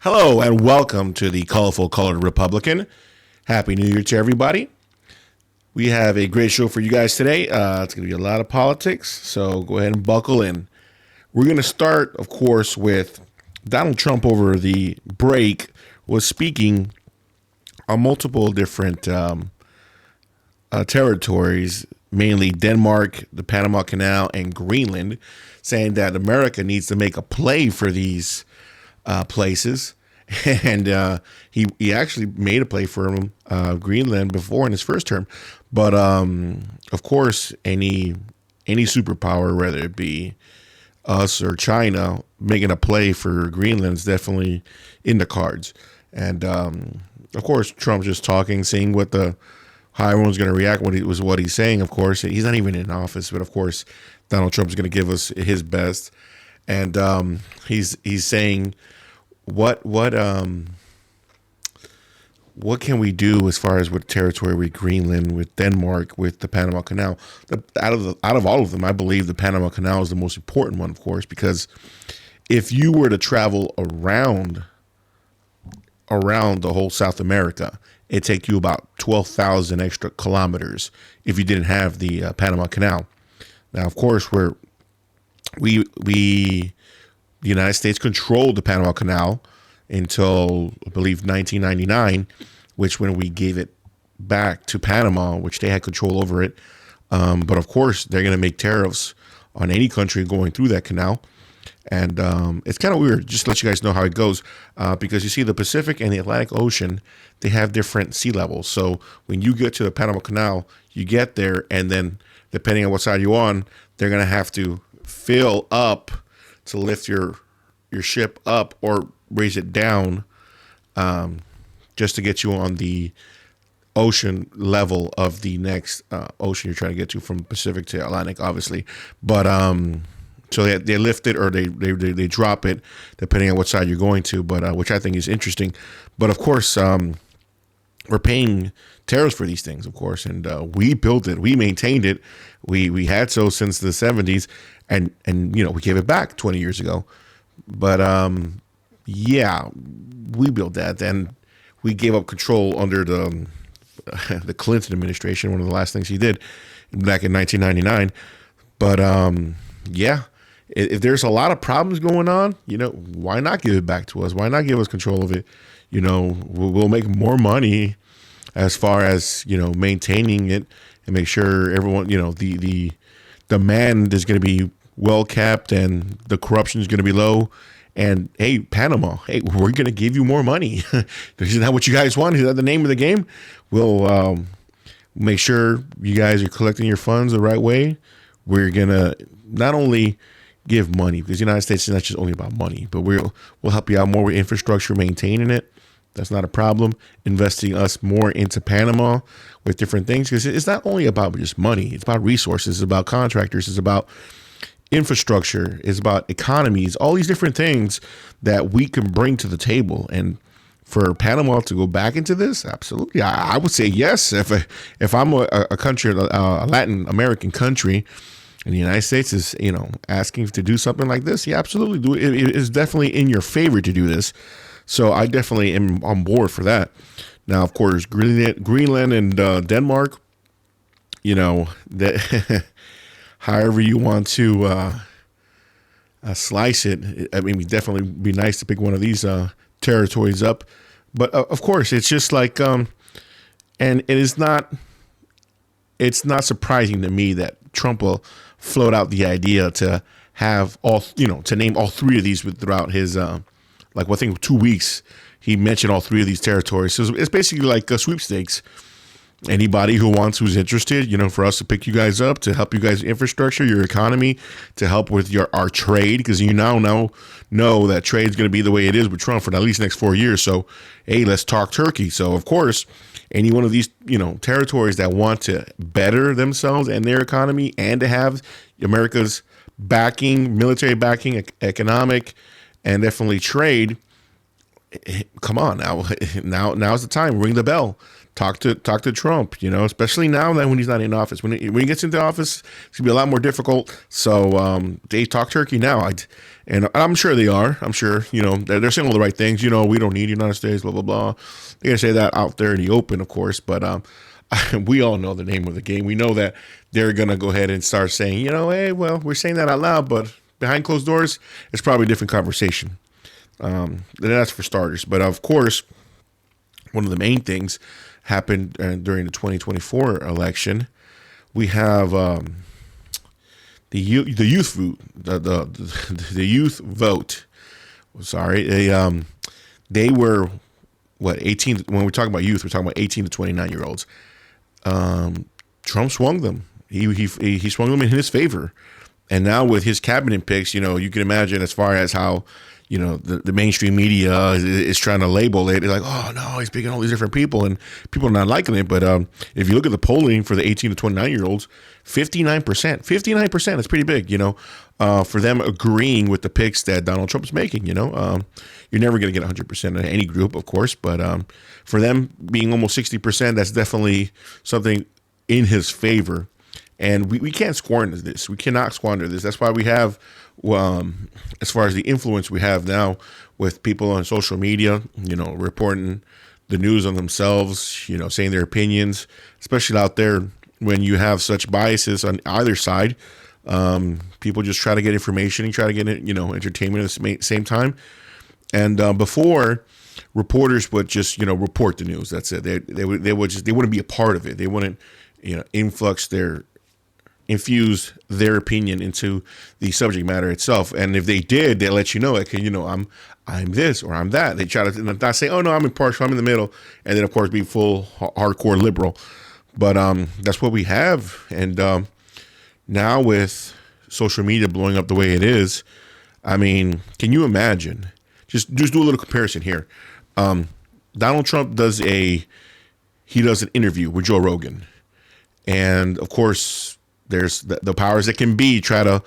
Hello and welcome to the Colorful Colored Republican. Happy New Year to everybody. We have a great show for you guys today. It's going to be a lot of politics, so go ahead and buckle in. We're going to start, of course, with Donald Trump over the break was speaking on multiple different territories, mainly Denmark, the Panama Canal, and Greenland, saying that America needs to make a play for these places. And he actually made a play for him, Greenland, before in his first term. But of course, any superpower, whether it be us or China, making a play for Greenland is definitely in the cards. And of course, Trump's just talking, seeing how everyone's going to react when what he's saying. Of course, he's not even in office, but of course, Donald Trump's going to give us his best. And he's saying, what can we do as far as with territory with Greenland, with Denmark, with the Panama Canal? Out of all of them, I believe the Panama Canal is the most important one, of course, because if you were to travel around the whole South America, it'd take you about 12,000 extra kilometers if you didn't have the Panama Canal. Now, of course, the United States controlled the Panama Canal until, I believe, 1999, which when we gave it back to Panama, which they had control over it. But of course, they're going to make tariffs on any country going through that canal. And it's kind of weird, just to let you guys know how it goes, because you see the Pacific and the Atlantic Ocean, they have different sea levels. So when you get to the Panama Canal, you get there, and then depending on what side you're on, they're going to have to fill up to lift your ship up or raise it down, just to get you on the ocean level of the next ocean you're trying to get to, from Pacific to Atlantic, obviously. But so they lift it or they drop it depending on what side you're going to. But which I think is interesting. But of course, we're paying tariffs for these things, of course, and we built it, we maintained it, we had so since the 70s, and we gave it back 20 years ago. But yeah, we built that. Then we gave up control under the Clinton administration. One of the last things he did back in 1999. But yeah, if there's a lot of problems going on, why not give it back to us? Why not give us control of it? We'll make more money as far as maintaining it and make sure everyone, the demand is going to be well kept and the corruption is going to be low. And hey, Panama, hey, we're going to give you more money. Isn't that what you guys want? Is that the name of the game? We'll make sure you guys are collecting your funds the right way. We're going to not only give money, because the United States is not just only about money, but we'll help you out more with infrastructure, maintaining it. That's not a problem. Investing us more into Panama with different things, because it's not only about just money. It's about resources. It's about contractors. It's about infrastructure. It's about economies. All these different things that we can bring to the table. And for Panama to go back into this, absolutely, I would say yes. If I'm a country, a Latin American country, and the United States is asking to do something like this, yeah, absolutely do it. It is definitely in your favor to do this. So I definitely am on board for that. Now, of course, Greenland and Denmark, that however you want to slice it. I mean, it'd definitely be nice to pick one of these territories up. But of course, it's just like, and it's not surprising to me that Trump will float out the idea to have to name all three of these throughout his I think 2 weeks, he mentioned all three of these territories. So it's basically like a sweepstakes. Anybody who's interested, for us to pick you guys up, to help you guys infrastructure, your economy, to help with our trade, because you now know that trade is going to be the way it is with Trump for at least the next 4 years. So, hey, let's talk turkey. So, of course, any one of these, territories that want to better themselves and their economy and to have America's backing, military backing, economic, and definitely trade, come on now, now's the time. Ring the bell. Talk to Trump. Especially now that when he's not in office. When he gets into office, it's gonna be a lot more difficult. So they talk turkey now. And I'm sure they are. I'm sure they're saying all the right things. We don't need United States. Blah blah blah. They're gonna say that out there in the open, of course. But we all know the name of the game. We know that they're gonna go ahead and start saying, hey, well, we're saying that out loud, but behind closed doors, it's probably a different conversation. That's for starters. But of course, one of the main things happened during the 2024 election. We have the youth vote. The youth vote. Sorry, they were what 18. When we're talking about youth, we're talking about 18 to 29-year-olds. Trump swung them. He swung them in his favor, and now with his cabinet picks, you can imagine as far as how. The mainstream media is trying to label it. They're like, oh, no, he's picking all these different people, and people are not liking it. But if you look at the polling for the 18 to 29-year-olds, 59%, that's pretty big, for them agreeing with the picks that Donald Trump is making, You're never going to get 100% in any group, of course, but for them being almost 60%, that's definitely something in his favor. And we can't squander this. We cannot squander this. That's why we have, as far as the influence we have now with people on social media, reporting the news on themselves, saying their opinions, especially out there when you have such biases on either side. People just try to get information and try to get entertainment at the same time. And before, reporters would just report the news. That's it. They wouldn't be a part of it. They wouldn't infuse their opinion into the subject matter itself. And if they did, they let you know, okay, I'm this or I'm that. They try to not say, oh no, I'm impartial, I'm in the middle, and then of course be full hardcore liberal. But that's what we have. And now with social media blowing up the way it is, I mean, can you imagine? Just do a little comparison here. Donald Trump does an interview with Joe Rogan, and of course there's the powers that can be try to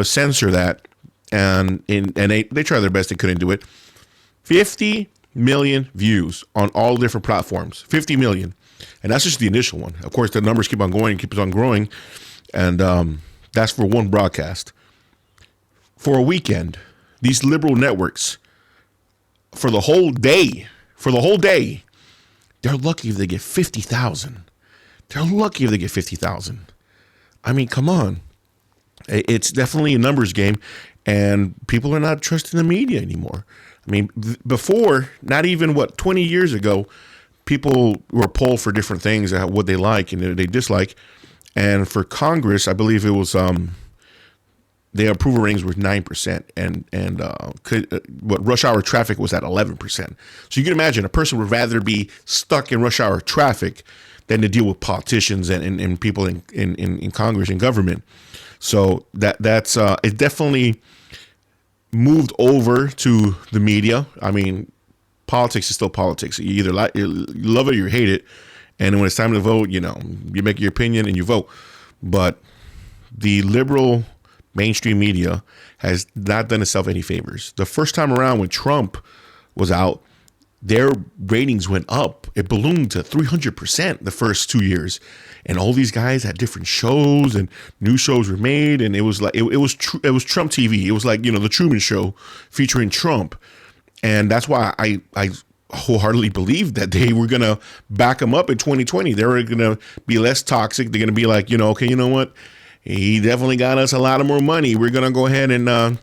censor that, and they try their best. They couldn't do it. 50 million views on all different platforms. 50 million, and that's just the initial one. Of course, the numbers keep on going and keeps on growing, and that's for one broadcast. For a weekend, these liberal networks, for the whole day, they're lucky if they get 50,000. They're lucky if they get 50,000. I mean, come on. It's definitely a numbers game, and people are not trusting the media anymore. I mean, before, not even 20 years ago, people were polled for different things, what they like and they dislike. And for Congress, I believe it was their approval ratings were 9%, and rush hour traffic was at 11%. So you can imagine a person would rather be stuck in rush hour traffic than to deal with politicians and people in Congress and government. So that's it definitely moved over to the media. I mean, politics is still politics. You either you love it or you hate it. And when it's time to vote, you make your opinion and you vote. But the liberal mainstream media has not done itself any favors. The first time around when Trump was out, their ratings went up. It ballooned to 300% the first 2 years. And all these guys had different shows and new shows were made. And it was like, it was Trump TV. It was like, the Truman Show featuring Trump. And that's why I wholeheartedly believed that they were going to back him up in 2020. They were going to be less toxic. They're going to be like, okay, you know what? He definitely got us a lot of more money. We're going to go ahead and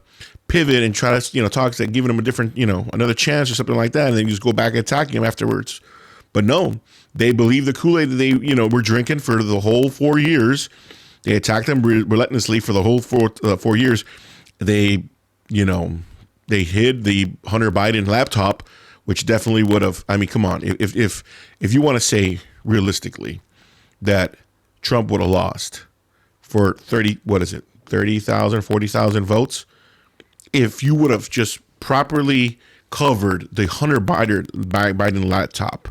pivot and try to, talk to giving him a different, another chance or something like that. And then just go back and attacking him afterwards. But no, they believe the Kool-Aid that they, were drinking for the whole 4 years. They attacked him relentlessly for the whole 4 years. They, they hid the Hunter Biden laptop, which definitely would have, I mean, come on. If you want to say realistically that Trump would have lost for 30,000, 40,000 votes, if you would have just properly covered the Hunter Biden laptop,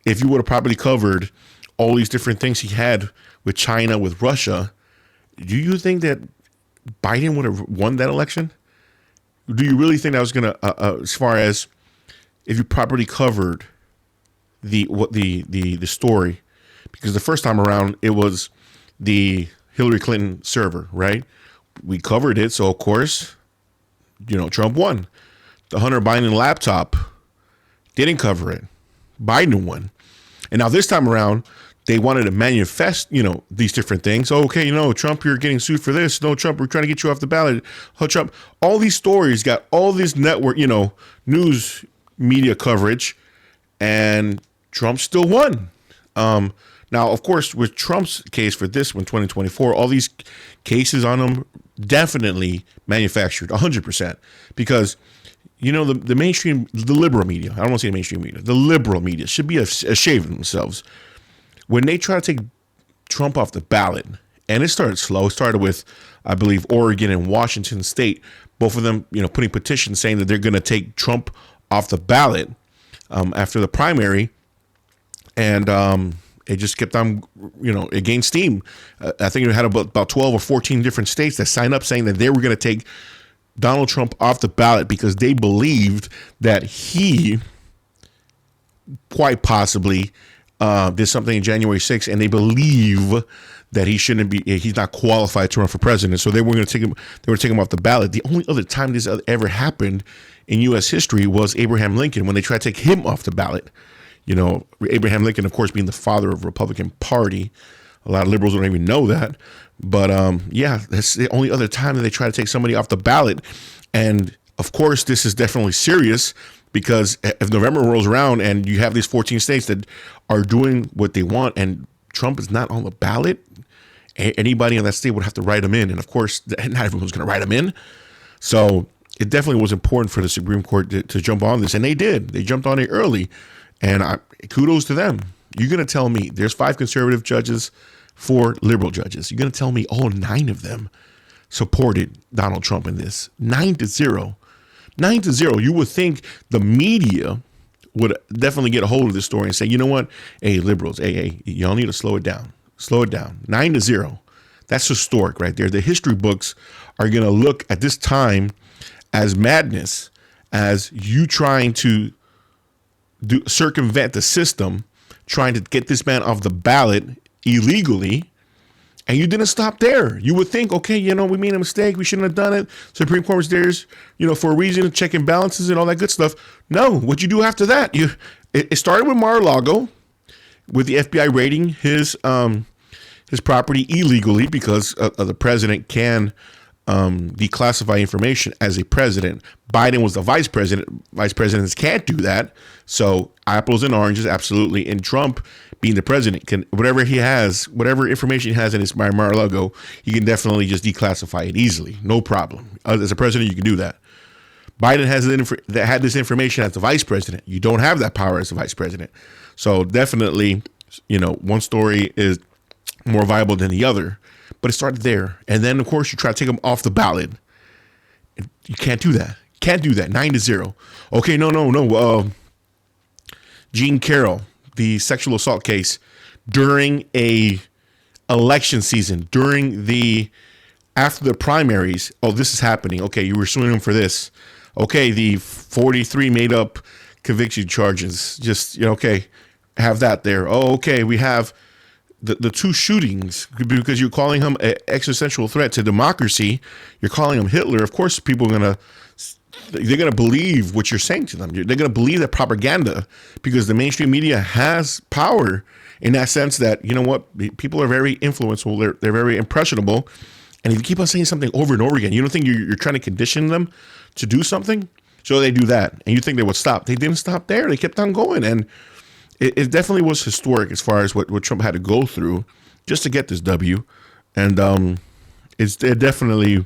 if you would have properly covered all these different things he had with China, with Russia, do you think that Biden would have won that election? Do you really think that was going to, as far as if you properly covered the story, because the first time around it was the Hillary Clinton server, right? We covered it, so of course, Trump won. The Hunter Biden laptop didn't cover it. Biden won. And now this time around, they wanted to manifest, these different things. Oh, okay, Trump, you're getting sued for this. No, Trump, we're trying to get you off the ballot. Oh, Trump, all these stories got all this network, news media coverage, and Trump still won. Now, of course, with Trump's case for this one, 2024, all these cases on him definitely manufactured 100%, because the mainstream, the liberal media, I don't want to say the mainstream media, the liberal media should be ashamed of themselves when they try to take Trump off the ballot. And it started slow. It started with, I believe, Oregon and Washington State, both of them, putting petitions saying that they're going to take Trump off the ballot after the primary. And it just kept on, it gained steam. I think it had about 12 or 14 different states that signed up saying that they were going to take Donald Trump off the ballot because they believed that he quite possibly did something in January 6th, and they believe that he's not qualified to run for president. So they were going to take him. They were taking him off the ballot. The only other time this ever happened in U.S. history was Abraham Lincoln, when they tried to take him off the ballot. Abraham Lincoln, of course, being the father of the Republican Party. A lot of liberals don't even know that. But that's the only other time that they try to take somebody off the ballot. And of course, this is definitely serious, because if November rolls around and you have these 14 states that are doing what they want and Trump is not on the ballot, anybody in that state would have to write him in. And of course, not everyone's going to write him in. So it definitely was important for the Supreme Court to jump on this. And they did. They jumped on it early. And kudos to them. You're going to tell me there's 5 conservative judges, 4 liberal judges. You're going to tell me all 9 of them supported Donald Trump in this. 9-0. 9-0. You would think the media would definitely get a hold of this story and say, you know what? Hey, liberals, hey, y'all need to slow it down. Slow it down. 9-0. That's historic right there. The history books are going to look at this time as madness, as you trying to circumvent the system, trying to get this man off the ballot illegally, and you didn't stop there. You would think, okay, we made a mistake, we shouldn't have done it. Supreme Court was there, for a reason, to check and balances and all that good stuff. No, what you do after that? It started with Mar-a-Lago, with the FBI raiding his property illegally, because the president can declassify information as a president. Biden was the vice president. Vice presidents can't do that. So apples and oranges, absolutely. And Trump, being the president, can whatever information he has in his Mar-a-Lago, he can definitely just declassify it easily, no problem. As a president, you can do that. Biden had this information as the vice president. You don't have that power as the vice president. So definitely, one story is more viable than the other. But it started there. And then, of course, you try to take him off the ballot. You can't do that. Can't do that. 9-0. Okay, no. Jean Carroll, the sexual assault case, during a election season, after the primaries. Oh, this is happening. Okay, you were suing him for this. Okay, the 43 made up conviction charges. Just, okay, have that there. Oh, okay, we have the 2 shootings, because you're calling him an existential threat to democracy. You're calling him Hitler. Of course, people are they're going to believe what you're saying to them. They're going to believe that propaganda, because the mainstream media has power in that sense that, people are very influenceable. They're very impressionable. And if you keep on saying something over and over again, you don't think you're trying to condition them to do something? So they do that. And you think they would stop. They didn't stop there. They kept on going. And it definitely was historic as far as what Trump had to go through just to get this W. And it definitely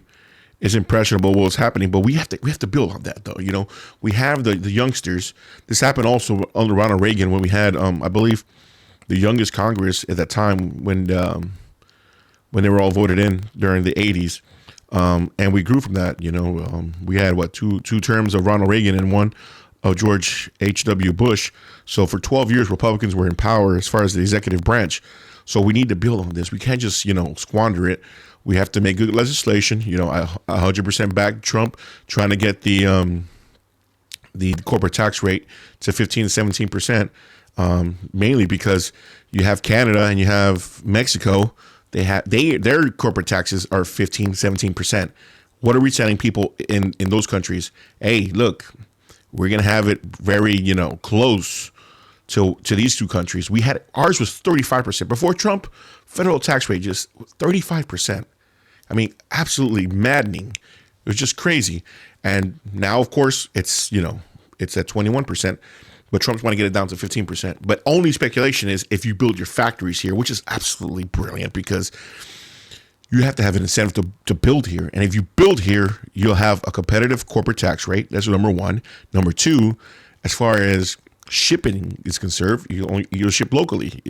is impressionable what's happening. But we have to build on that, though. We have the youngsters. This happened also under Ronald Reagan, when we had, I believe, the youngest Congress at that time, when they were all voted in during the 80s. And we grew from that. We had two terms of Ronald Reagan and one of George H.W. Bush. So for 12 years, Republicans were in power as far as the executive branch. So we need to build on this. We can't just, squander it. We have to make good legislation. I 100% back Trump trying to get the the corporate tax rate to 15 to 17%, mainly because you have Canada and you have Mexico. Their corporate taxes are 15 to 17%. What are we telling people in those countries? Hey, look, we're gonna have it very close to these two countries. Ours was 35% before Trump. Federal tax rate just 35%. I mean, absolutely maddening. It was just crazy. And now, of course, it's at 21%, but Trump's want to get it down to 15%. But only speculation is if you build your factories here, which is absolutely brilliant because you have to have an incentive to build here. And if you build here, you'll have a competitive corporate tax rate. That's number one. Number two, as far as shipping is concerned, you'll ship locally,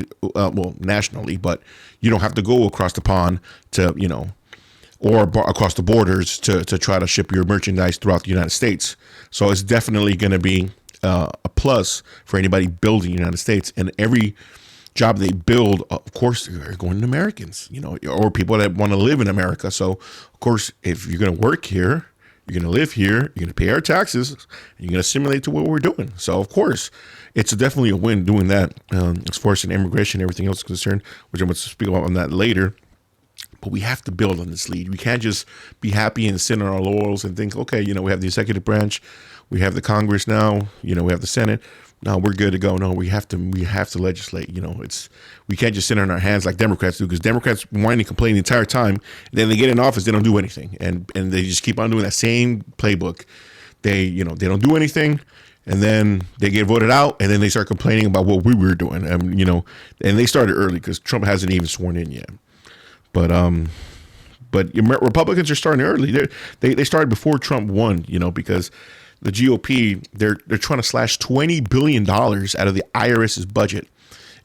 nationally, but you don't have to go across the pond to, or across the borders to try to ship your merchandise throughout the United States. So it's definitely going to be a plus for anybody building the United States. And every job they build, of course, they're going to Americans, or people that want to live in America. So, of course, if you're going to work here, you're going to live here, you're going to pay our taxes, and you're going to assimilate to what we're doing. So, of course, it's definitely a win doing that as far as immigration and everything else is concerned, which I'm going to speak about on that later. But we have to build on this lead. We can't just be happy and sit on our laurels and think, okay, we have the executive branch, we have the Congress now, we have the Senate. No, we're good to go. No, we have to legislate. We can't just sit on our hands like Democrats do, because Democrats whine and complain the entire time. Then they get in office, they don't do anything, and they just keep on doing that same playbook. They don't do anything, and then they get voted out, and then they start complaining about what we were doing. And they started early because Trump hasn't even sworn in yet. But Republicans are starting early. They started before Trump won, because the GOP, they're trying to slash $20 billion out of the IRS's budget.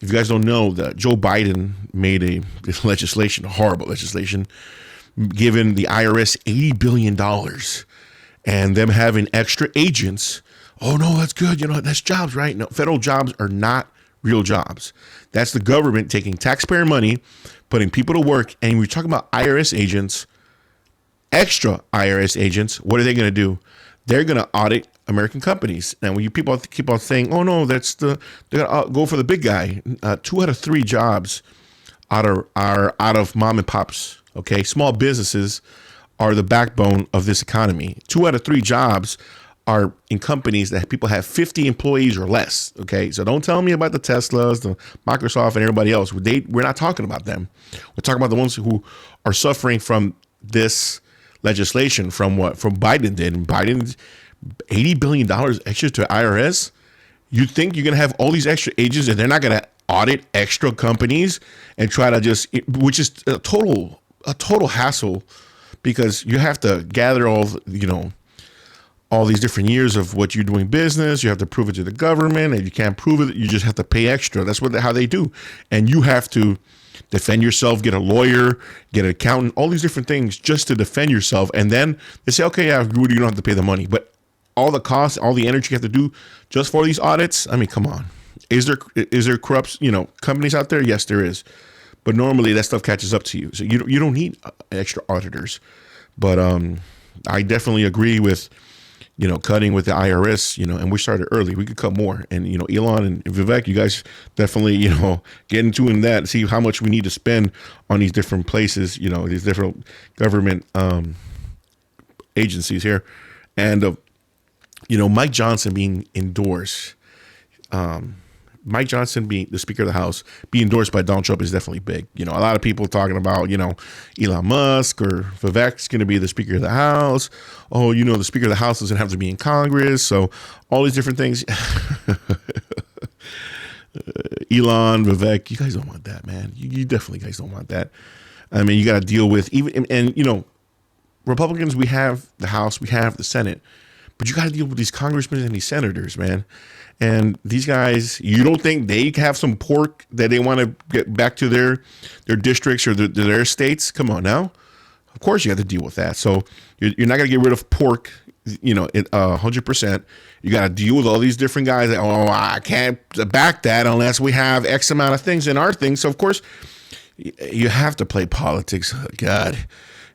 If you guys don't know, that Joe Biden made this legislation, horrible legislation, giving the IRS $80 billion and them having extra agents. Oh, no, that's good. That's jobs, right? No, federal jobs are not real jobs. That's the government taking taxpayer money, putting people to work. And we're talking about IRS agents, extra IRS agents. What are they going to do? They're going to audit American companies. Now, when you people keep on saying, "Oh no, they're going to go for the big guy," 2 out of 3 jobs are out of mom and pops. Okay, small businesses are the backbone of this economy. 2 out of 3 jobs are in companies that people have 50 employees or less. Okay, so don't tell me about the Teslas, the Microsoft, and everybody else. We're not talking about them. We're talking about the ones who are suffering from this legislation, from Biden did. And Biden's $80 billion extra to IRS. You think you're going to have all these extra agents and they're not going to audit extra companies and try to which is a total hassle, because you have to gather all these different years of what you're doing business. You have to prove it to the government, and you can't prove it. You just have to pay extra. That's how they do. And you have to defend yourself, get a lawyer, get an accountant, all these different things just to defend yourself. And then they say, okay, yeah, you don't have to pay the money. But all the costs, all the energy you have to do just for these audits, I mean, come on. Is there corrupt, companies out there? Yes, there is. But normally that stuff catches up to you. So you don't need extra auditors. But I definitely agree with cutting with the IRS, and we started early. We could cut more. And, Elon and Vivek, you guys definitely, get into that, see how much we need to spend on these different places, these different government agencies here. And, Mike Johnson being endorsed, Mike Johnson being the Speaker of the House, being endorsed by Donald Trump is definitely big. A lot of people talking about, Elon Musk or Vivek's going to be the Speaker of the House. Oh, the Speaker of the House doesn't have to be in Congress. So all these different things. Elon, Vivek, you guys don't want that, man. You definitely guys don't want that. I mean, you got to deal with Republicans, we have the House, we have the Senate, but you got to deal with these congressmen and these senators, man. And these guys, you don't think they have some pork that they want to get back to their districts or their states? Come on now. Of course you have to deal with that. So you're not going to get rid of pork, 100%. You got to deal with all these different guys that, I can't back that unless we have X amount of things in our thing. So, of course, you have to play politics. God,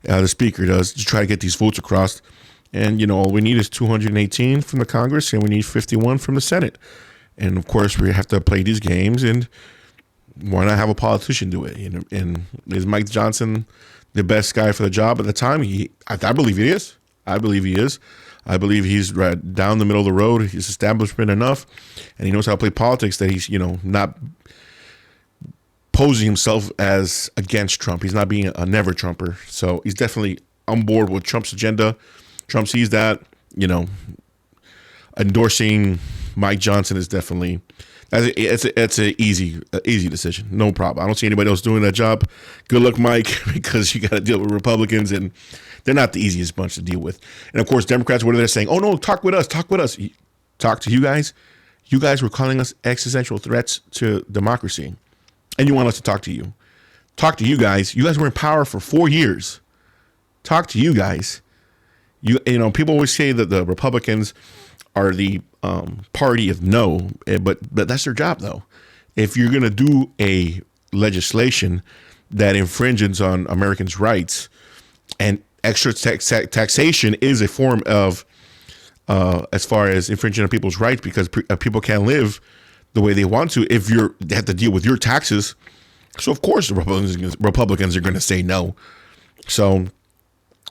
the Speaker does, to try to get these votes across. And, all we need is 218 from the Congress, and we need 51 from the Senate. And, of course, we have to play these games, and why not have a politician do it? And is Mike Johnson the best guy for the job at the time? I believe he is. I believe he is. I believe he's right down the middle of the road. He's establishment enough, and he knows how to play politics that he's, not posing himself as against Trump. He's not being a never Trumper. So he's definitely on board with Trump's agenda. Trump sees that, endorsing Mike Johnson is definitely, it's an easy decision. No problem. I don't see anybody else doing that job. Good luck, Mike, because you got to deal with Republicans, and they're not the easiest bunch to deal with. And of course, Democrats, what are they saying? Oh no, talk with us. Talk to you guys. You guys were calling us existential threats to democracy, and you want us to talk to you. Talk to you guys. You guys were in power for 4 years. Talk to you guys. People always say that the Republicans are the party of no, but that's their job, though. If you're going to do a legislation that infringes on Americans' rights, and extra taxation is a form of, as far as infringing on people's rights, because people can't live the way they want to if they have to deal with your taxes. So of course the Republicans are going to say no. So,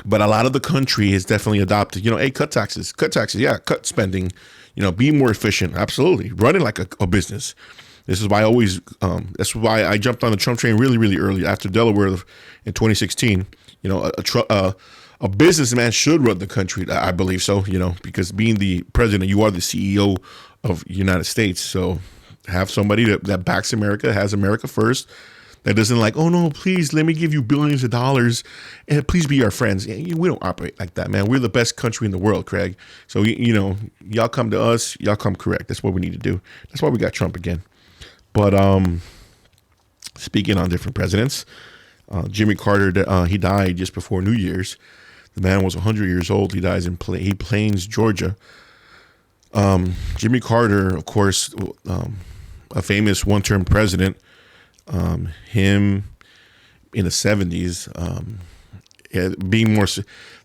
but a lot of the country has definitely adopted, hey, cut taxes, yeah, cut spending, be more efficient, absolutely, run it like a business. This is why that's why I jumped on the Trump train really, really early after Delaware in 2016. A businessman should run the country, I believe so, because being the president, you are the CEO of the United States. So have somebody that backs America, has America first, that doesn't like, oh no, please let me give you billions of dollars and please be our friends. We don't operate like that, man. We're the best country in the world, Craig. So, y'all come to us, y'all come correct. That's what we need to do. That's why we got Trump again. But speaking on different presidents, Jimmy Carter, he died just before New Year's. The man was 100 years old. He dies in Plains, Georgia. Jimmy Carter, of course, a famous one-term president. Him in the 70s, being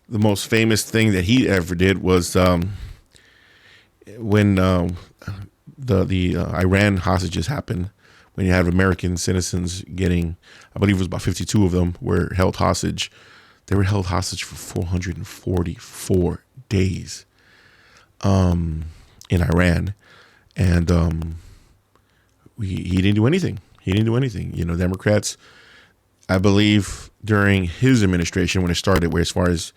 the most famous thing that he ever did was when the Iran hostages happened, when you had American citizens getting, I believe it was about 52 of them were held hostage. They were held hostage for 444 days in Iran. And he didn't do anything. He didn't do anything. Democrats, I believe during his administration when it started, where as far as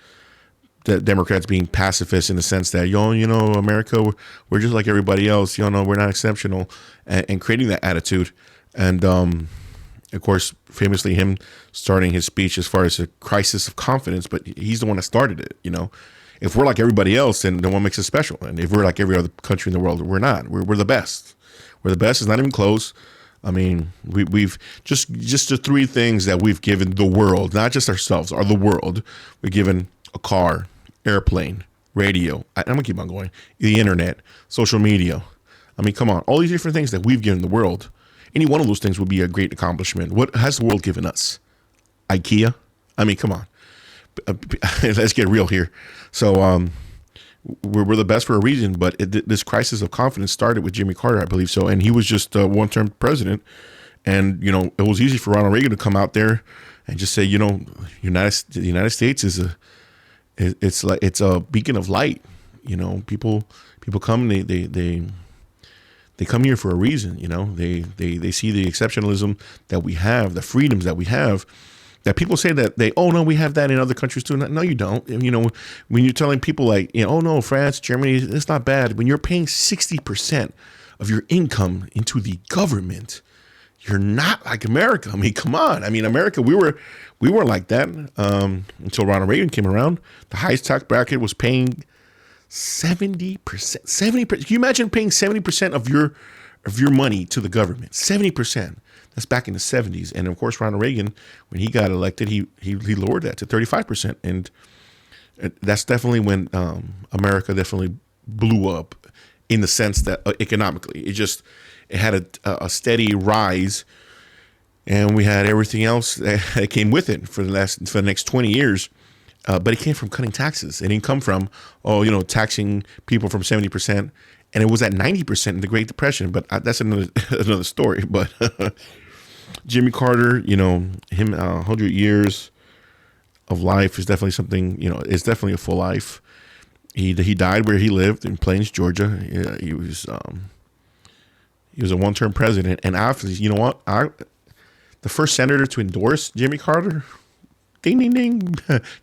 the Democrats being pacifists in the sense that, America, we're just like everybody else. We're not exceptional, and creating that attitude. And, of course, famously him starting his speech as far as a crisis of confidence, but he's the one that started it. If we're like everybody else, then what makes us special? And if we're like every other country in the world, we're not. We're the best. We're the best. It's not even close. I mean, we've just the three things that we've given the world, not just ourselves, are the world. We've given a car, airplane, radio. I'm going to keep on going. The internet, social media. I mean, come on. All these different things that we've given the world. Any one of those things would be a great accomplishment. What has the world given us? IKEA? I mean, come on. Let's get real here. So we're the best for a reason, but this crisis of confidence started with Jimmy Carter, I believe so. And he was just a one-term president. And, it was easy for Ronald Reagan to come out there and just say, the United States is it's a beacon of light. People come, they come here for a reason. They see the exceptionalism that we have, the freedoms that we have, that people say that we have that in other countries too. No, you don't. When you're telling people like, oh no, France, Germany, it's not bad. When you're paying 60% of your income into the government, you're not like America. I mean, come on. I mean, America, we were like that until Ronald Reagan came around. The highest tax bracket was paying 70%. 70%. Can you imagine paying 70% of your money to the government? 70%. That's back in the 70s. And of course, Ronald Reagan, when he got elected, he lowered that to 35%. And that's definitely when America definitely blew up in the sense that economically, it had a steady rise, and we had everything else that came with it for the next 20 years. but it came from cutting taxes. It didn't come from, taxing people from 70%. And it was at 90% in the Great Depression. But that's another another story. But Jimmy Carter, him 100 years of life is definitely something, it's definitely a full life. He died where he lived in Plains, Georgia. Yeah, he was a one-term president. And after, you know what? The first senator to endorse Jimmy Carter, ding, ding, ding.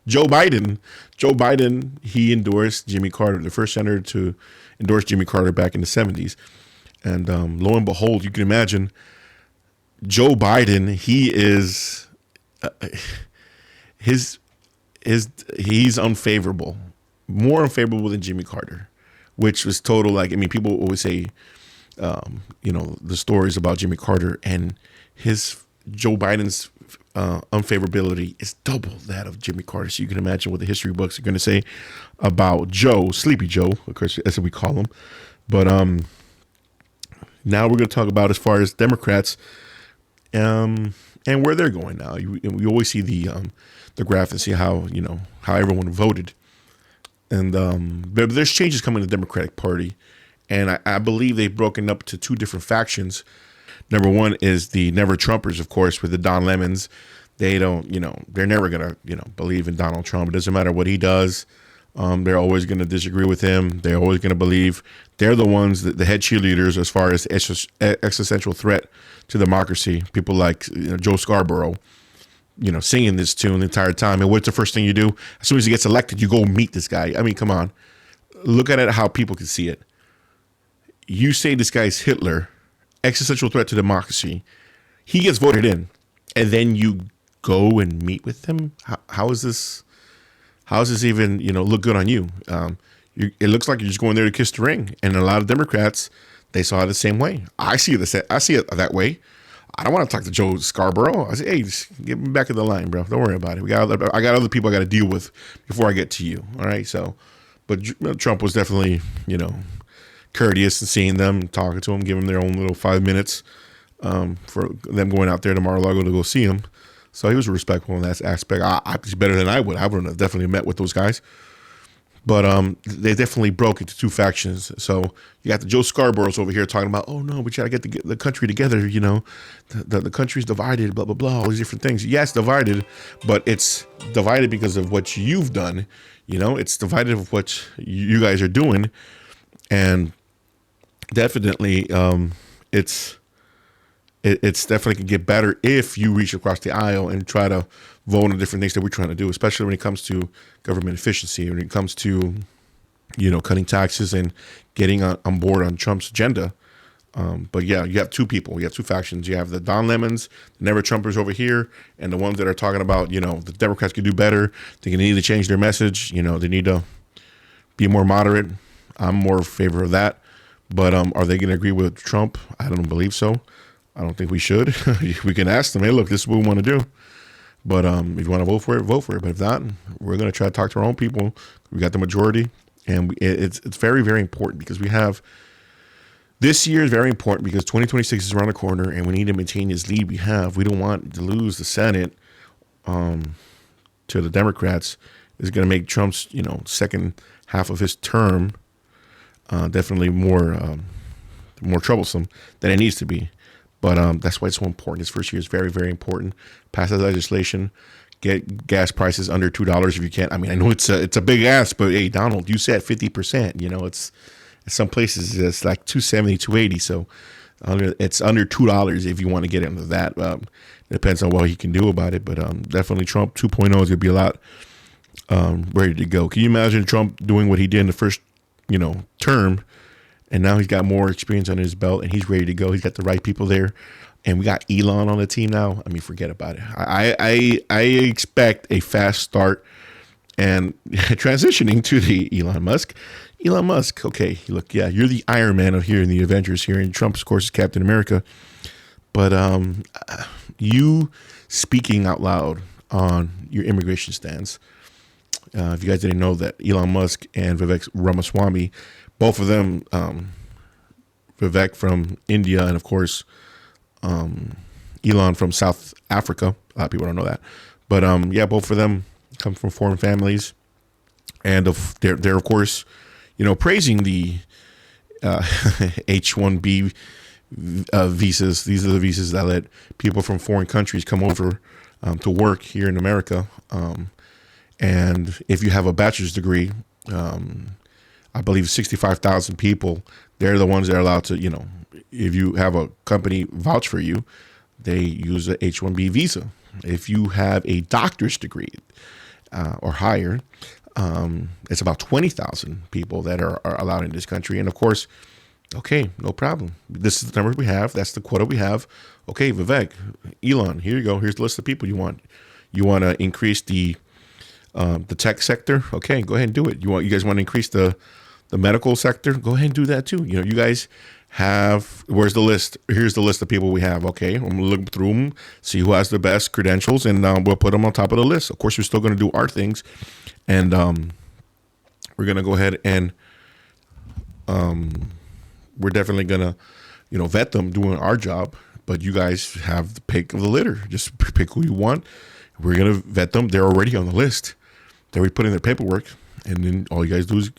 Joe Biden. Joe Biden, he endorsed Jimmy Carter, the first senator to endorse Jimmy Carter back in the 70s. And lo and behold, you can imagine Joe Biden, he is, he's unfavorable, more unfavorable than Jimmy Carter, which was total, people always say, the stories about Jimmy Carter, and Joe Biden's unfavorability is double that of Jimmy Carter. So you can imagine what the history books are going to say about Sleepy Joe, of course, that's what we call him. But now we're going to talk about as far as Democrats and where they're going now. We always see the graph and see how everyone voted. And there's changes coming to the Democratic Party. And I believe they've broken up to two different factions. Number one is the Never Trumpers, of course, with the Don Lemons. They don't, they're never going to, believe in Donald Trump. It doesn't matter what he does. They're always going to disagree with him. They're always going to believe they're the ones, the head cheerleaders as far as existential threat to democracy. People like Joe Scarborough, singing this tune the entire time. And what's the first thing you do? As soon as he gets elected, you go meet this guy. I mean, come on. Look at it how people can see it. You say this guy's Hitler, existential threat to democracy. He gets voted in, and then you go and meet with him. How is this? How does this even look good on you? It looks like you're just going there to kiss the ring. And a lot of Democrats, they saw it the same way. I see it that way. I don't want to talk to Joe Scarborough. I say, hey, just get me back in the line, bro. Don't worry about it. I got other people I got to deal with before I get to you. All right. So, but Trump was definitely courteous in seeing them, talking to them, giving them their own little 5 minutes for them going out there to Mar-a-Lago to go see him. So he was respectful in that aspect. He's better than I would. I would have definitely met with those guys. But they definitely broke into two factions. So you got the Joe Scarboroughs over here talking about, oh, no, we got to get the country together. The country's divided, blah, blah, blah, all these different things. Yes, divided, but it's divided because of what you've done. It's divided of what you guys are doing. And definitely it's definitely can get better if you reach across the aisle and try to vote on different things that we're trying to do, especially when it comes to government efficiency, when it comes to, cutting taxes and getting on board on Trump's agenda. But yeah, you have two people. You have two factions. You have the Don Lemons, the Never Trumpers over here, and the ones that are talking about, the Democrats could do better. They need to change their message. They need to be more moderate. I'm more in favor of that. But are they going to agree with Trump? I don't believe so. I don't think we should. We can ask them, hey, look, this is what we want to do. But if you want to vote for it, vote for it. But if not, we're going to try to talk to our own people. We got the majority. And it's very, very important because this year is very important because 2026 is around the corner and we need to maintain this lead we have. We don't want to lose the Senate to the Democrats. It's going to make Trump's, second half of his term definitely more troublesome than it needs to be. But that's why it's so important. This first year is very, very important. Pass that legislation. Get gas prices under $2 if you can. I mean, I know it's a big ask, but hey, Donald, you said 50%. It's some places it's like $2.70, $2.80. So it's under $2 if you want to get into that. It depends on what he can do about it. But definitely Trump 2.0 is going to be a lot ready to go. Can you imagine Trump doing what he did in the first term? And now he's got more experience under his belt and he's ready to go. He's got the right people there. And we got Elon on the team now. I mean, forget about it. I expect a fast start and transitioning to the Elon Musk. Elon Musk, okay, look, yeah, you're the Iron Man of here in the Avengers here. And Trump, of course, is Captain America. But you speaking out loud on your immigration stance. If you guys didn't know that Elon Musk and Vivek Ramaswamy, both of them, Vivek from India and, of course, Elon from South Africa. A lot of people don't know that. But, yeah, both of them come from foreign families, and they're of course, praising the H-1B visas. These are the visas that let people from foreign countries come over to work here in America. And if you have a bachelor's degree, I believe 65,000 people, they're the ones that are allowed to, if you have a company vouch for you, they use a H-1B visa. If you have a doctor's degree or higher, it's about 20,000 people that are allowed in this country. And of course, okay, no problem. This is the number we have. That's the quota we have. Okay, Vivek, Elon, here you go. Here's the list of people you want. You want to increase the tech sector? Okay, go ahead and do it. You guys want to increase the medical sector? Go ahead and do that too. You guys have, where's the list? Here's the list of people we have. Okay, I'm gonna look through them, see who has the best credentials, and we'll put them on top of the list. Of course, we're still going to do our things, and we're going to go ahead and we're definitely going to, vet them doing our job. But you guys have the pick of the litter. Just pick who you want. We're going to vet them. They're already on the list. They already put in their paperwork, and then all you guys do is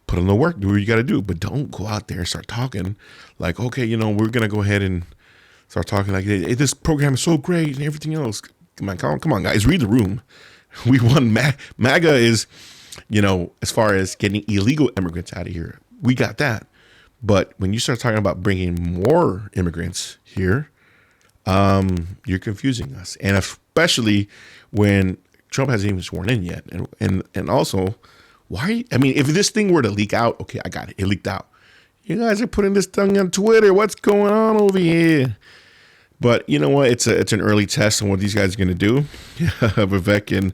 put in the work, do what you got to do. But don't go out there and start talking like, okay, we're going to go ahead and start talking like, hey, this program is so great and everything else. Come on, guys, read the room. We won. MAGA is, as far as getting illegal immigrants out of here, we got that. But when you start talking about bringing more immigrants here, you're confusing us. And especially when Trump hasn't even sworn in yet. And also, why? I mean, if this thing were to leak out, okay, I got it. It leaked out. You guys are putting this thing on Twitter. What's going on over here? But you know what? It's an early test on what these guys are going to do. Vivek and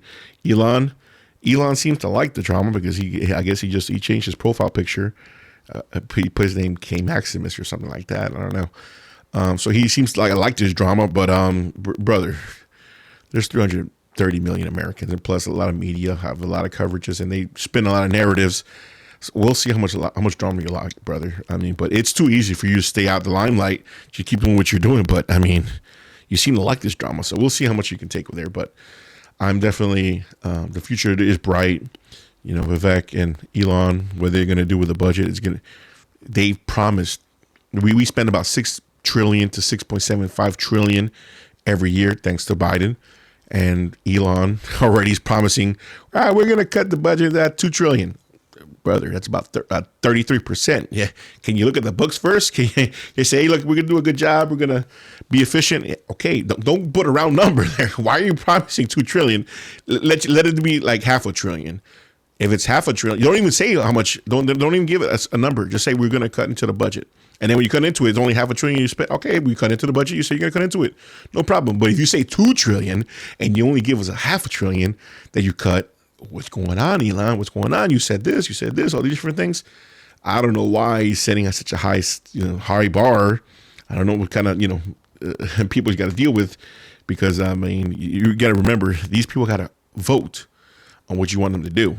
Elon. Elon seems to like the drama because I guess he changed his profile picture. He put his name K Maximus or something like that. I don't know. So he seems like I like this drama, but brother, there's 330 million Americans, and plus a lot of media have a lot of coverages, and they spin a lot of narratives. So we'll see how much drama you like, brother. I mean, but it's too easy for you to stay out the limelight. You keep doing what you're doing, but I mean, you seem to like this drama, so we'll see how much you can take there. But I'm definitely the future is bright. Vivek and Elon, what they're going to do with the budget is they promised we spend about $6 trillion to $6.75 trillion every year, thanks to Biden. And Elon already is promising, we're going to cut the budget at $2 trillion. Brother, that's about 33%. Yeah. Can you look at the books first? Can you say, hey, look, we're going to do a good job. We're going to be efficient. Okay. Don't put a round number there. Why are you promising $2 trillion? Let it be like $500 billion. If it's $500 billion, you don't even say how much. Don't even give it a number. Just say we're going to cut into the budget. And then when you cut into it, it's only $500 billion you spend. Okay, we cut into the budget. You say you're going to cut into it. No problem. But if you say $2 trillion and you only give us $500 billion that you cut, what's going on, Elon? What's going on? You said this, all these different things. I don't know why he's setting at such a high bar. I don't know what kind of, people you got to deal with, because I mean, you got to remember, these people got to vote on what you want them to do.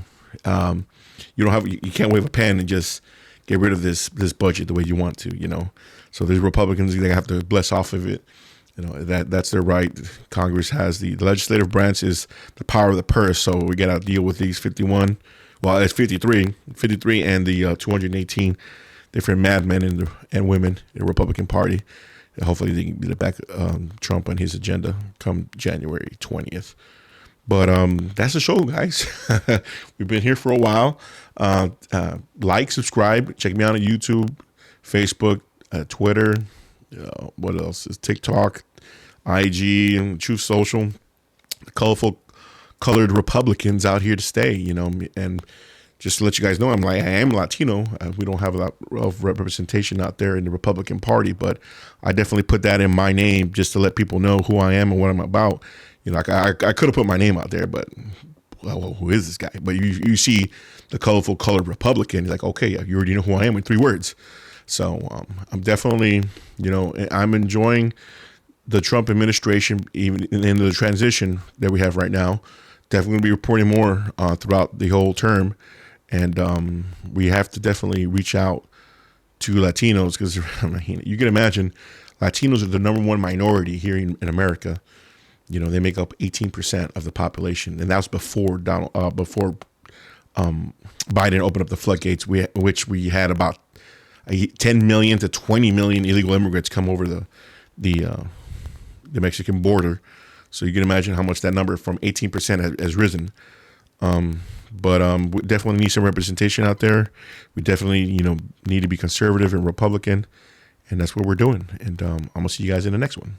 You can't wave a pen and just get rid of this budget the way you want to, So there's Republicans, they have to bless off of it. That's their right. Congress has the legislative branch is the power of the purse. So we got to deal with these 51. Well, it's 53 and the 218 different madmen and women in the Republican Party. And hopefully they can get back Trump on his agenda come January 20th. But that's the show, guys. We've been here for a while. Like, subscribe. Check me out on YouTube, Facebook, Twitter. What else is TikTok, IG, and Truth Social. The colorful, colored Republicans out here to stay, and just to let you guys know, I am Latino. We don't have a lot of representation out there in the Republican Party, but I definitely put that in my name just to let people know who I am and what I'm about. I could have put my name out there, but well, who is this guy? But you see the colorful, colored Republican, you're like, okay, you already know who I am in 3 words. So I'm definitely, I'm enjoying the Trump administration, even in the transition that we have right now. Definitely going to be reporting more throughout the whole term. And we have to definitely reach out to Latinos, because you can imagine Latinos are the number one minority here in America. They make up 18% of the population, and that was before Biden opened up the floodgates, which we had about 10 million to 20 million illegal immigrants come over the Mexican border. So you can imagine how much that number from 18% has risen. But we definitely need some representation out there. We definitely, need to be conservative and Republican, and that's what we're doing. And I'm gonna see you guys in the next one.